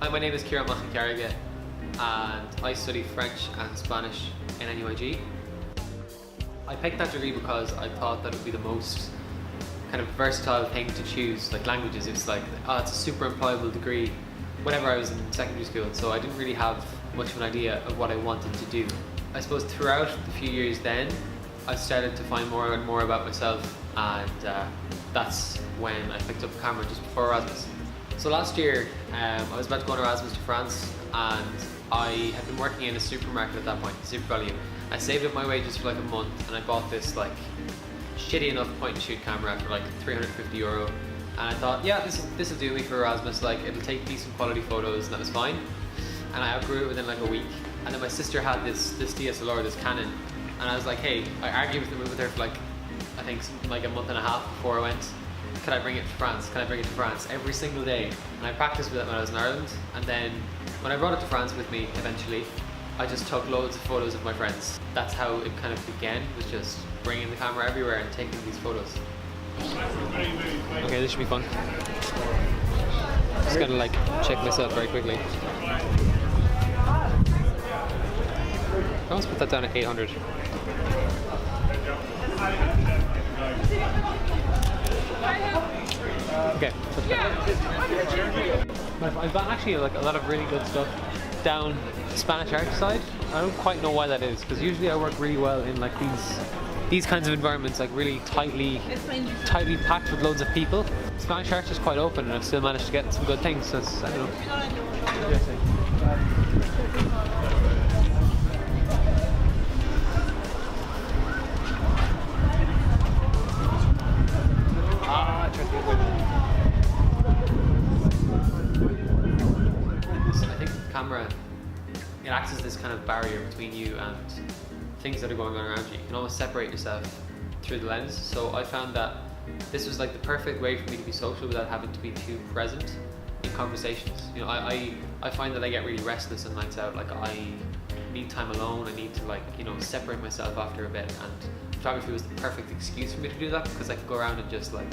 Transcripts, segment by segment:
Hi, my name is Ciarán and I study French and Spanish in NUIG. I picked that degree because I thought that it would be the most kind of versatile thing to choose, like languages. It's like, oh, it's a super employable degree whenever I was in secondary school, so I didn't really have much of an idea of what I wanted to do. I suppose throughout the few years then, I started to find more and more about myself, and that's when I picked up a camera just before Erasmus. So last year, I was about to go on Erasmus to France, and I had been working in a supermarket at that point, Super Value. I saved up my wages for like a month, and I bought this like shitty enough point and shoot camera for like €350, and I thought, yeah, this will do me for Erasmus. Like, it'll take decent quality photos, and that was fine. And I outgrew it within like a week. And then my sister had this DSLR, this Canon, and I was like, hey, I argued with her for like, I think something like a month and a half before I went. Could I bring it to France? Can I bring it to France? Every single day. And I practiced with it when I was in Ireland. And then when I brought it to France with me eventually, I just took loads of photos of my friends. That's how it kind of began, was just bringing the camera everywhere and taking these photos. Okay, this should be fun. Just gonna like check myself very quickly. I almost put that down at 800. Okay. I've got actually like a lot of really good stuff down the Spanish art side. I don't quite know why that is, because usually I work really well in like these kinds of environments, like really tightly packed with loads of people. Spanish art is quite open, and I've still managed to get some good things. So it's, I don't know. I think the camera, it acts as this kind of barrier between you and things that are going on around you. You can almost separate yourself through the lens. So I found that this was like the perfect way for me to be social without having to be too present in conversations. You know, I find that I get really restless on nights out. Like, I need time alone. I need to, like, you know, separate myself after a bit, and photography was the perfect excuse for me to do that, because I could go around and just, like,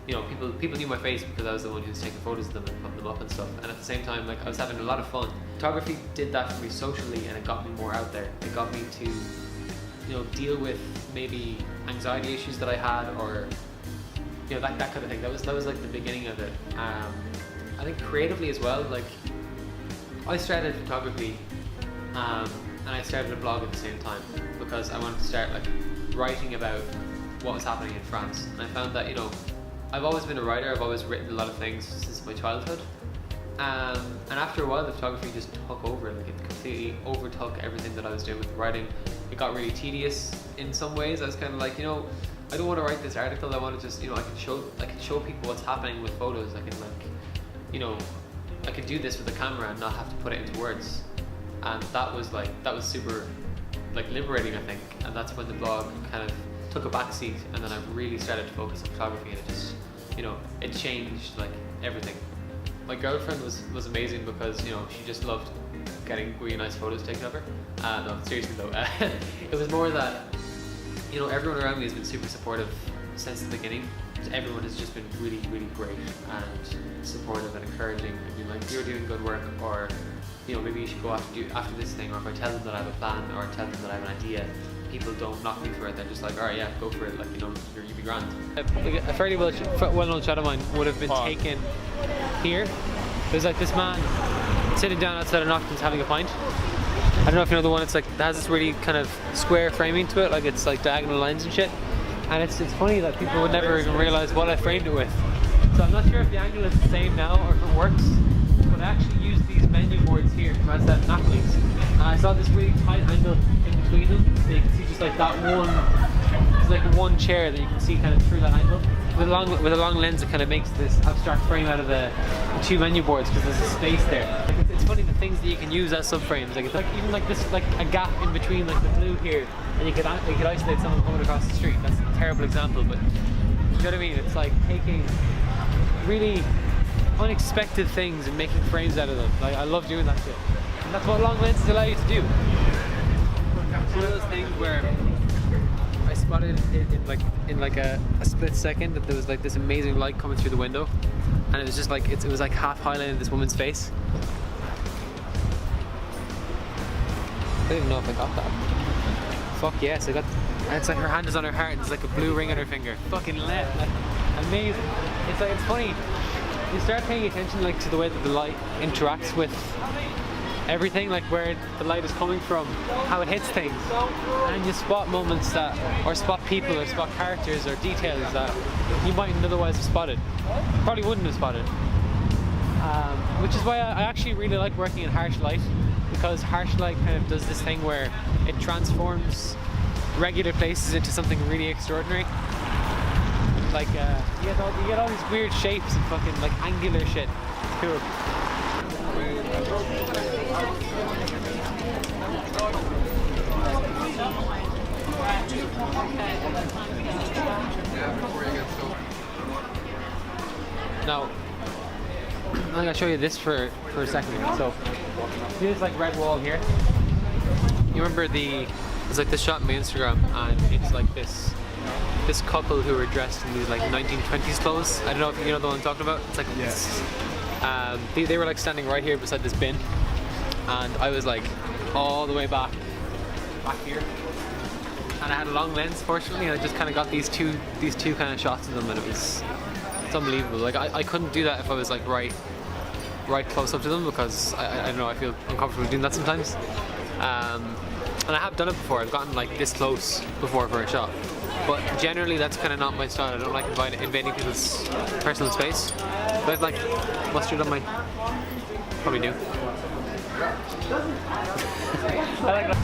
you know, people knew my face because I was the one who was taking photos of them and putting them up and stuff. And at the same time, like, I was having a lot of fun. Photography did that for me socially, and it got me more out there. It got me to, you know, deal with maybe anxiety issues that I had, or, you know, that kind of thing. That was like the beginning of it. I think creatively as well, like, I started photography and I started a blog at the same time, because I wanted to start like writing about what was happening in France. And I found that, you know, I've always been a writer. I've always written a lot of things since my childhood, and after a while the photography just took over. Like, it completely overtook everything that I was doing with the writing. It got really tedious in some ways. I was kind of like, you know, I don't want to write this article. I want to just, you know, I can show people what's happening with photos. I can, like, you know, I could do this with a camera and not have to put it into words. And that was super like liberating, I think. And that's when the blog kind of took a backseat, and then I really started to focus on photography, and it just, you know, it changed like everything. My girlfriend was amazing, because, you know, she just loved getting really nice photos taken of her. No, seriously though, it was more that, you know, everyone around me has been super supportive since the beginning. Everyone has just been really, really great and supportive and encouraging, and being like, you're doing good work, or, you know, maybe you should go after this thing. Or if I tell them that I have a plan, or tell them that I have an idea, people don't knock me for it. They're just like, all right, yeah, go for it. Like, you know, you'd be grand. A fairly well-known shot of mine would have been taken here. There's like this man sitting down outside of Nocton's having a pint. I don't know if you know the one. It's like, it has this really kind of square framing to it, like it's like diagonal lines and shit. And it's funny that people would never even realize what I framed it with. So I'm not sure if the angle is the same now or if it works, but I actually used these menu boards here from outside Napoli's. And I saw this really tight angle in between them, so you can see just like that one, there's like one chair that you can see kind of through that angle. With a long lens, it kind of makes this abstract frame out of the two menu boards, because there's a space there. Like, it's funny the things that you can use as subframes. Like, it's like even like this, like a gap in between like the blue here, and you could isolate someone coming across the street. That's a terrible example, but you know what I mean? It's like taking really unexpected things and making frames out of them. Like, I love doing that shit, and that's what long lenses allow you to do. It's one of those things where I spotted it in like a split second that there was like this amazing light coming through the window, and it was just like it was like half highlighting this woman's face, I don't even know if I got that. Fuck yes, I got. And it's like her hand is on her heart and there's like a blue ring on her finger. Fucking lit. Like, amazing. It's like, it's funny. You start paying attention like to the way that the light interacts with everything, like where the light is coming from, how it hits things, and you spot moments that, or spot people, or spot characters or details that you mightn't otherwise have spotted. Probably wouldn't have spotted. Which is why I actually really like working in harsh light, because harsh light kind of does this thing where it transforms regular places into something really extraordinary. Like you get all these weird shapes and fucking like angular shit. It's cool. Now, I'm gonna show you this for a second. So, see this like red wall here? You remember there's like this shot on my Instagram, and it's like this couple who were dressed in these like 1920s clothes. I don't know if you know the one I'm talking about. It's like this. They were like standing right here beside this bin, and I was like all the way back here, and I had a long lens fortunately, and I just kind of got these two kind of shots of them, and it's unbelievable. Like I couldn't do that if I was like right close up to them, because I don't know, I feel uncomfortable doing that sometimes. And I have done it before. I've gotten like this close before for a shot, but generally that's kind of not my style. I don't like invading people's personal space. Do I have like mustard on my... Probably do.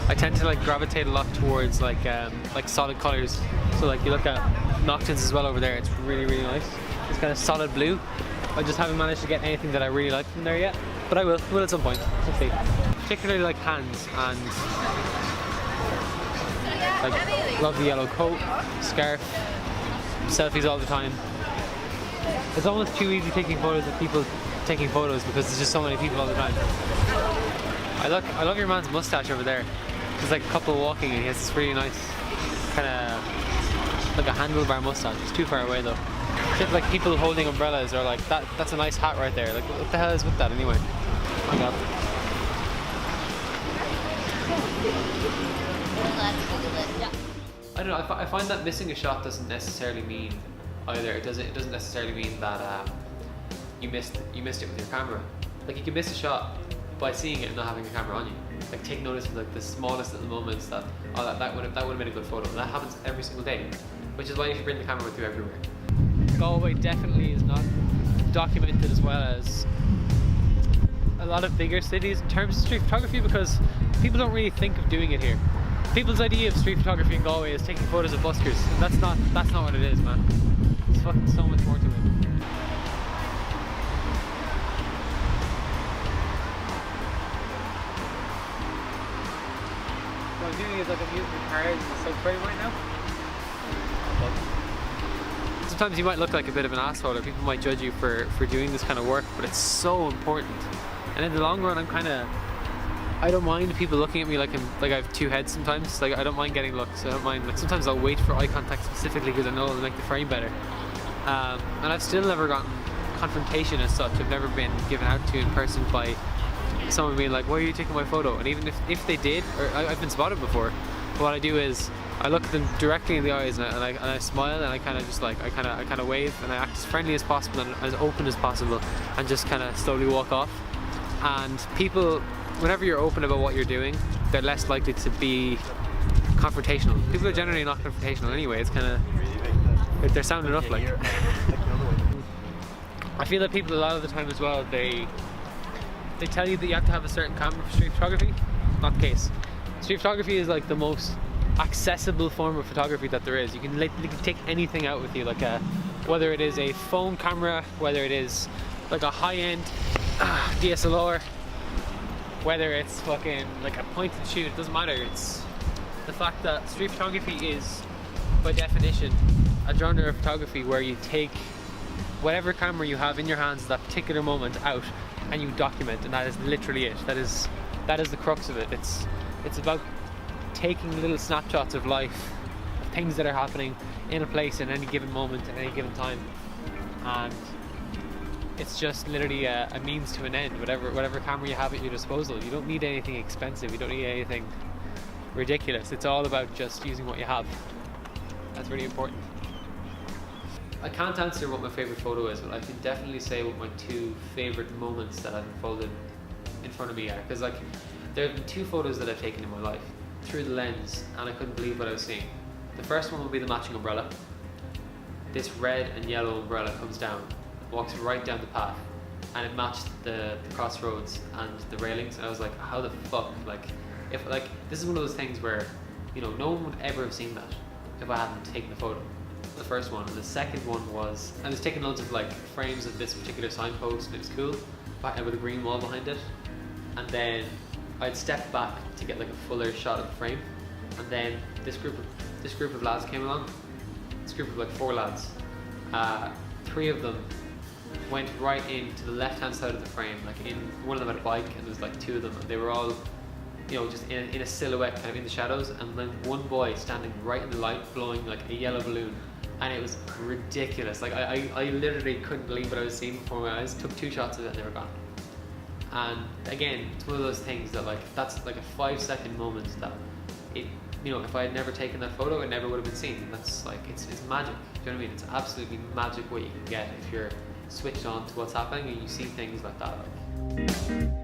I tend to like gravitate a lot towards like solid colours. So like you look at Noctins as well over there, it's really, really nice. It's kind of solid blue. I just haven't managed to get anything that I really like from there yet, but I will at some point. We'll see. Particularly like hands, and like love the yellow coat, scarf, selfies all the time. It's almost too easy taking photos of people taking photos because there's just so many people all the time. I love your man's mustache over there. There's like a couple walking and he has this really nice kind of like a handlebar mustache. It's too far away though. Shit, like people holding umbrellas, or like that's a nice hat right there. Like what the hell is with that anyway? Oh my god. I don't know, I find that missing a shot doesn't necessarily mean either. It doesn't necessarily mean that you missed it with your camera. Like you can miss a shot by seeing it and not having a camera on you. Like take notice of like the smallest little moments that that would have been a good photo. And that happens every single day, which is why you should bring the camera with you everywhere. Galway definitely is not documented as well as a lot of bigger cities in terms of street photography, because people don't really think of doing it here. People's idea of street photography in Galway is taking photos of buskers, and that's not what it is, man. It's fucking so much more to it. What I'm doing is like I'm using the cars as a subframe right now. Sometimes you might look like a bit of an asshole, or people might judge you for doing this kind of work, but it's so important. And in the long run, I don't mind people looking at me like I have two heads sometimes. Like I don't mind getting looks. I don't mind. Like sometimes I'll wait for eye contact specifically because I know it'll make the frame better. And I've still never gotten confrontation as such. I've never been given out to in person by someone being like, "Why are you taking my photo?" And even if they did, or I've been spotted before, what I do is I look at them directly in the eyes and I smile, and I kind of just like I kind of wave, and I act as friendly as possible and as open as possible, and just kind of slowly walk off. And people, whenever you're open about what you're doing, they're less likely to be confrontational. People are generally not confrontational anyway. It's kind of, they're sound enough like. I feel that people a lot of the time as well, they tell you that you have to have a certain camera for street photography. Not the case. Street photography is like the most accessible form of photography that there is. You can take anything out with you, like whether it is a phone camera, whether it is like a high-end DSLR, whether it's fucking like a point and shoot, it doesn't matter. It's the fact that street photography is, by definition, a genre of photography where you take whatever camera you have in your hands at that particular moment out and you document, and that is literally it. That is the crux of it. It's about taking little snapshots of life, of things that are happening in a place in any given moment at any given time, and it's just literally a means to an end. Whatever camera you have at your disposal, you don't need anything expensive, you don't need anything ridiculous. It's all about just using what you have. That's really important. I can't answer what my favourite photo is, but I can definitely say what my two favourite moments that have unfolded in front of me are. Because like, there have been two photos that I've taken in my life through the lens, and I couldn't believe what I was seeing. The first one would be the matching umbrella. This red and yellow umbrella comes down, walks right down the path, and it matched the crossroads and the railings. And I was like, how the fuck? Like, if like this is one of those things where, you know, no one would ever have seen that if I hadn't taken the photo. The first one. And the second one was, I was taking loads of like frames of this particular signpost, and it was cool, with a green wall behind it. And then I'd step back to get like a fuller shot of the frame, and then this group of lads came along. This group of like 4 lads. 3 of them went right into the left-hand side of the frame. Like, one of them had a bike, and there was like 2 of them, and they were all, you know, just in a silhouette, kind of in the shadows. And then one boy standing right in the light, blowing like a yellow balloon, and it was ridiculous. Like, I literally couldn't believe what I was seeing before my eyes. Took 2 shots of it, and they were gone. And again, it's one of those things that like, that's like a 5-second moment that it, you know, if I had never taken that photo, it never would have been seen. And that's like, it's magic. Do you know what I mean? It's absolutely magic what you can get if you're switched on to what's happening and you see things like that. Like.